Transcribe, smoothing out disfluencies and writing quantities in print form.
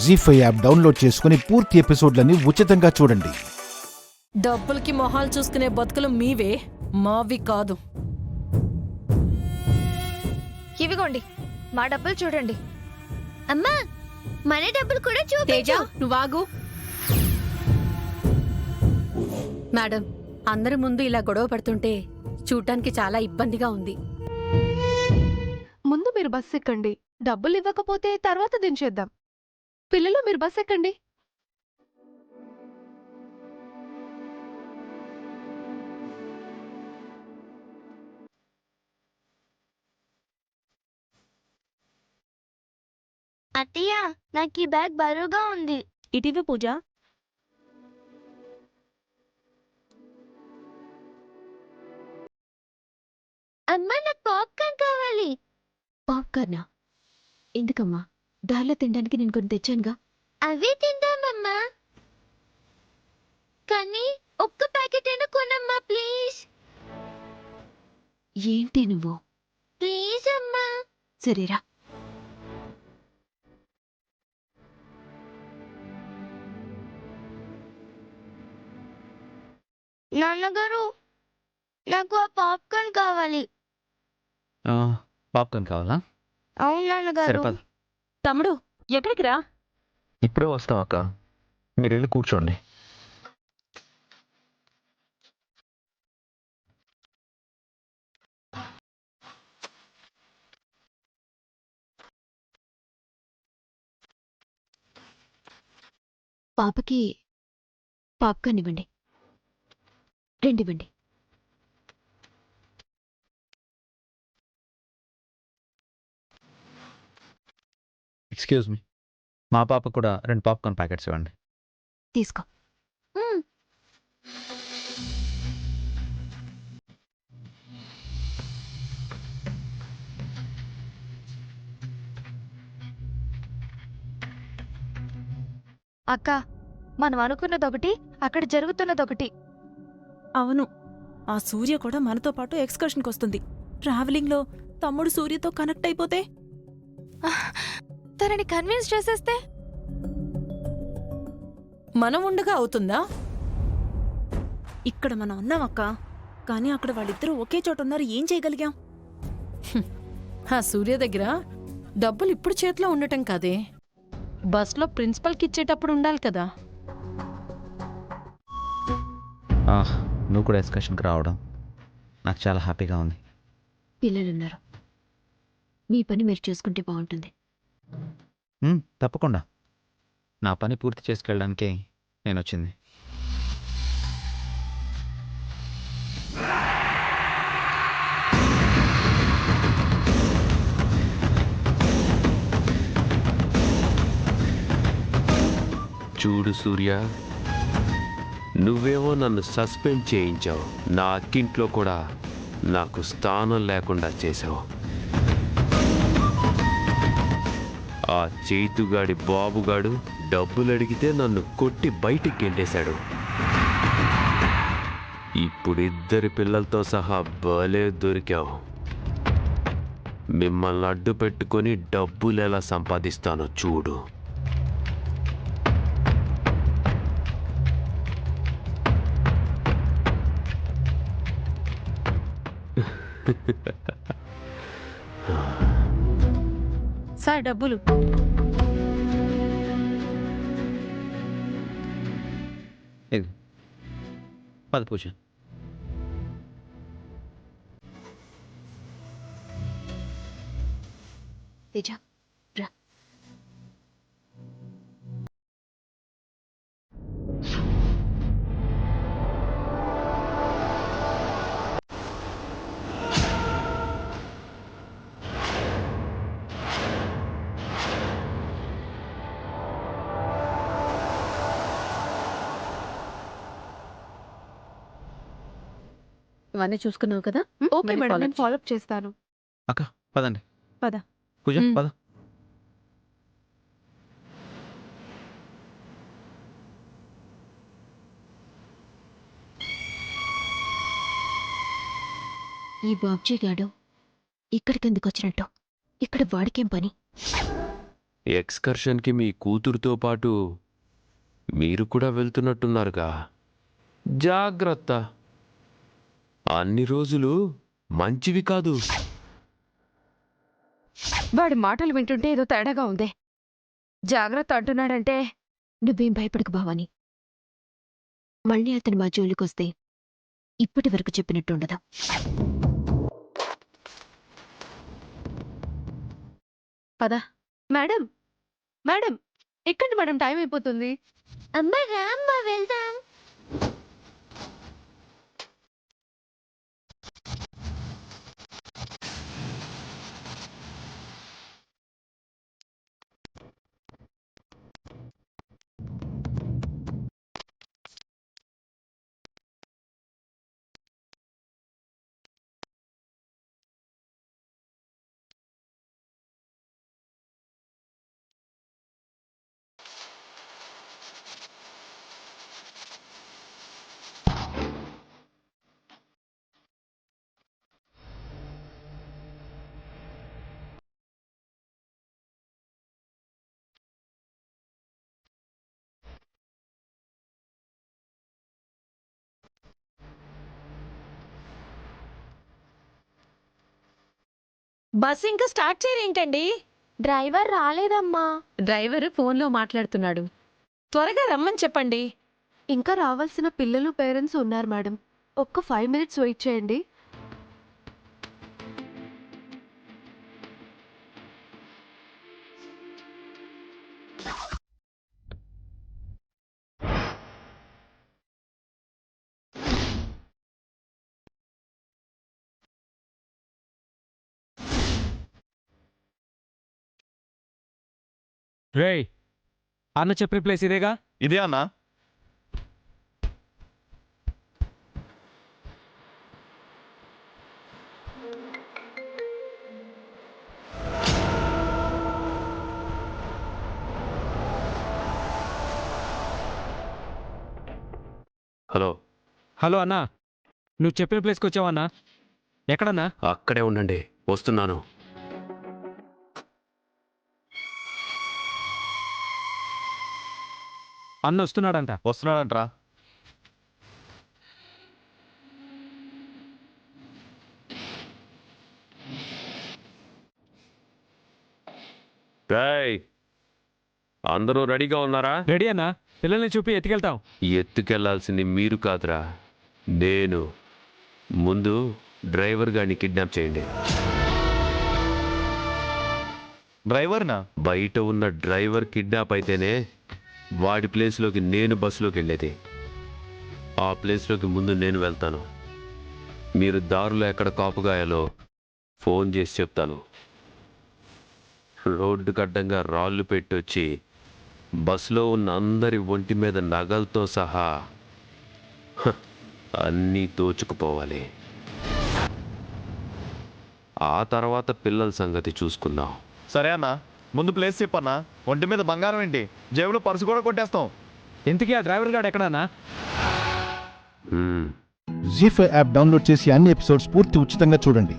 జీ5 app download చేసుకుని పూర్తి ఎపిసోడ్లని ఉచితంగా చూడండి. డబ్బులకి మొహాలు చూసుకునే బతుకులు మీవే, మావి కాదు. ఇవిగోండి మా డబ్బులు చూడండి. అమ్మా మన డబ్బులు కూడా తేజ చూపించు. నువ్వాగు. మేడం, అందరి ముందు ఇలా గొడవ పడుతుంటే చూడటానికి చాలా ఇబ్బందిగా ఉంది. ముందు మీరు బస్ ఎక్కండి. డబ్బులు ఇవ్వకపోతే తర్వాత దించేద్దాం. పిల్లలు మీరు బస్ ఎక్కండి. అత్తయ్య నాకు ఈ బ్యాగ్ బరువుగా ఉంది. ఇటీవే పూజ. అమ్మా నాకు పాప్కార్న్ కావాలి. పాప్కార్నా? ఎందుకమ్మా? దారిలో తినడానికి నేను కొన్ని తెచ్చానుగా. అవే తిందామమ్మా, కానీ ఒక్క ప్యాకెట్ అయినా కొనమ్మా ప్లీజ్. ఏంటి నువ్వు? ప్లీజ్ అమ్మా. సరేరా. నాన్నగారు నాకు ఆ పాప్కార్న్ కావాలి. పాప్కార్న్ కావాలా? అవును సరే నాన్నగారు. పద. తమ్ముడు ఎక్కడికి రా? ఇప్పుడే వస్తాం అక్క, మీరు వెళ్ళి కూర్చోండి. పాపకి పాప్కార్న్ ఇవ్వండి. రెండివ్వండి. ఎక్స్క్యూజ్ మీ, మా పాప కూడా 2 పాప్కార్న్ ప్యాకెట్స్ ఇవ్వండి. తీసుకో. అక్క, మనం అనుకున్నదొకటి, అక్కడ జరుగుతున్నదొకటి. అవును, ఆ సూర్య కూడా మనతో పాటు ఎక్స్కర్షన్కి వస్తుంది. ట్రావెలింగ్లో తమ్ముడు సూర్యతో కనెక్ట్ అయిపోతే తనని కన్విన్స్ చేసేస్తే మనం ఉండగా అవుతుందా? ఇక్కడ మనం ఉన్నాం అక్క, కానీ అక్కడ వాళ్ళిద్దరూ ఒకే చోట ఉన్నారు. ఏం చేయగలిగాం? ఆ సూర్య దగ్గర డబ్బులు ఇప్పుడు చేతిలో ఉండటం కాదే, బస్లో ప్రిన్సిపల్కి ఇచ్చేటప్పుడు ఉండాలి కదా. నువ్వు కూడా ఎక్స్కర్షన్కి రావడం నాకు చాలా హ్యాపీగా ఉంది. పిల్లలున్నారు. మీ పని మీరు చూసుకుంటే బాగుంటుంది. తప్పకుండా. నా పని పూర్తి చేసుకెళ్ళడానికే నేను వచ్చింది. చూడు సూర్య, నువ్వేమో నన్ను సస్పెండ్ చేయించావు, నా అక్కింట్లో కూడా నాకు స్థానం లేకుండా చేశావు. ఆ చేతుగాడి బాబుగాడు డబ్బులు అడిగితే నన్ను కొట్టి బయటికి గెంటేశాడు. ఇప్పుడు 2 పిల్లలతో సహా భలే దొరికావు. మిమ్మల్ని అడ్డు పెట్టుకొని డబ్బులు ఎలా సంపాదిస్తానో చూడు. సార్ డబ్బులు. ఇది పద పూజ. తేజ రా. ఇవన్నీ చూసుకున్నావు కదా? ఓకే మేడం, నేను ఫాలోఅప్ చేస్తాను. అక్క పదండి. పద. పూజ పద. ఈ బాబ్జీ గాడు ఇక్కడికెందుకు వచ్చినట్టు? ఇక్కడ వాడికేం పని? ఎక్స్కర్షన్కి మీ కూతురుతో పాటు మీరు కూడా వెళ్తున్నట్టున్నారుగా. జాగ్రత్త, అన్ని రోజులు మంచివి కాదు. వాడి మాటలు వింటుంటే ఏదో తేడాగా ఉంది. జాగ్రత్త అంటున్నాడంటే నువ్వేం భయపడకు భవాని. మళ్ళీ అతను మా జోలికొస్తే ఇప్పటి వరకు చెప్పినట్టు ఉండదు. మేడం మేడం ఎక్కండి మేడం, టైం అయిపోతుంది. అమ్మ రామ్మ వెళ్దాం. బస్ ఇంకా స్టార్ట్ చేయరేంటండి? డ్రైవర్ రాలేదమ్మా. డ్రైవర్ ఫోన్లో మాట్లాడుతున్నాడు. త్వరగా రమ్మని చెప్పండి. ఇంకా రావాల్సిన పిల్లలు పేరెంట్స్ ఉన్నారు మేడం. ఒక్క 5 minutes వెయిట్ చేయండి. రేయ్, అన్న చెప్పే ప్లేస్ ఇదేగా? ఇదే అన్నా. హలో, హలో అన్నా, నువ్వు చెప్పిన ప్లేస్కి వచ్చావన్నా? ఎక్కడన్నా? అక్కడే ఉండండి, వస్తున్నాను. అన్న వస్తున్నాడంట. వస్తున్నాడంట్రా. రేయ్, అందరూ రెడీగా ఉన్నారా? రెడీ అన్నా, పిల్లల్ని చూపి ఎత్తుకెళ్తాం. ఎత్తుకెళ్లాల్సింది మీరు కాదురా, నేను. ముందు డ్రైవర్ గారిని కిడ్నాప్ చేయండి. డ్రైవర్నా? బయట ఉన్న డ్రైవర్ కిడ్నాప్ అయితేనే వాడి ప్లేస్లోకి నేను బస్సులోకి వెళ్ళేది. ఆ ప్లేస్లోకి ముందు నేను వెళ్తాను. మీరు దారిలో ఎక్కడ కాపుగాయాలో ఫోన్ చేసి చెప్తాను. రోడ్డుకు అడ్డంగా రాళ్ళు పెట్టొచ్చి బస్సులో ఉన్న అందరి ఒంటి మీద నగలతో సహా అన్నీ దోచుకుపోవాలి. ఆ తర్వాత పిల్లల సంగతి చూసుకుందాం. సరే అన్నా, ముందు ప్లేస్ చెప్పన్నా. ఒంటి మీద బంగారం ఏంటి, జేబులో పర్సు కూడా కొట్టేస్తాం. ఇంతకీ ఆ డ్రైవర్ గాడు ఎక్కడన్నా? జీ5 యాప్ డౌన్లోడ్ చేసి అన్ని ఎపిసోడ్స్ పూర్తి ఉచితంగా చూడండి.